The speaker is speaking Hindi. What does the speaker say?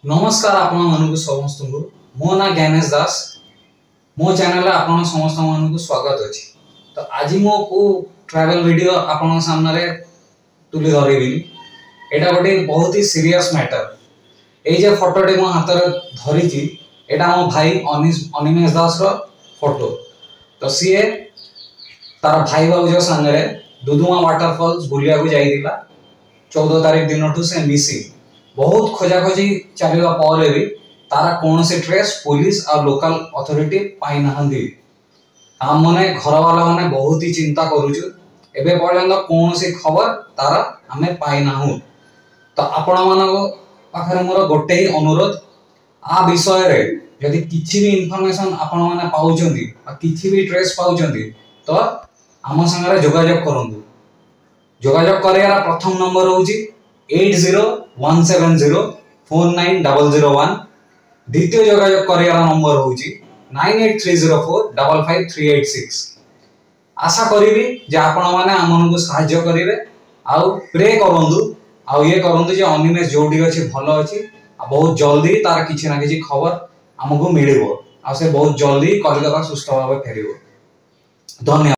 नमस्कार आपण मानक समस्त को मो ना ज्ञानेश दास मो चैनल आपण समस्त मानक स्वागत अछि। तो आज मो को ट्रैवल वीडियो आपण सामने तुली धरबी। एटा गोटे बहुत ही सीरियस मैटर। ए जे फोटोटे मो हाथ रे धरी छी एटा मो भाई अनिमेश दास रो फोटो। तो सीए तार भाई बाबू संगे दुदुमा वाटरफॉल्स बुलिया को जाइदिला 14 तारीख दिन से मिसी बहुत खोजा खोजी चलवा पर भी तारा कौन से ट्रेस पुलिस और लोकल अथॉरिटी पाई नाहंदी। हम माने घर वाला माने बहुत ही चिंता करूछु। एबे पर्यंत कौन से खबर तारा हमें पाई नाहु। तो आपण मानको पाखरे मोर गोटे ही अनुरोध आ विषय रे यदि किछि भी इंफॉर्मेशन आपण माने पाउचंदी आ किछि भी ट्रेस पाउचंदी तो हम संगे जोगाजोग करंतु। जोगाजोग करियार प्रथम नंबर होउची 8017049001। द्वितीय जोगाजोग करियार नंबर होउची 9830455386। आशा करिवि जे आपण माने हमन को सहाय्य करिवे आउ प्रे करंतु आउ ये करंतु जे अनिमेश जोडी अछि भलो अछि आ बहुत जल्दी तार किछि ना किछि खबर हमको मिलिबो आ से बहुत जल्दी कलकत्ता सुस्थ भाबे फेरिबो। धन्यवाद।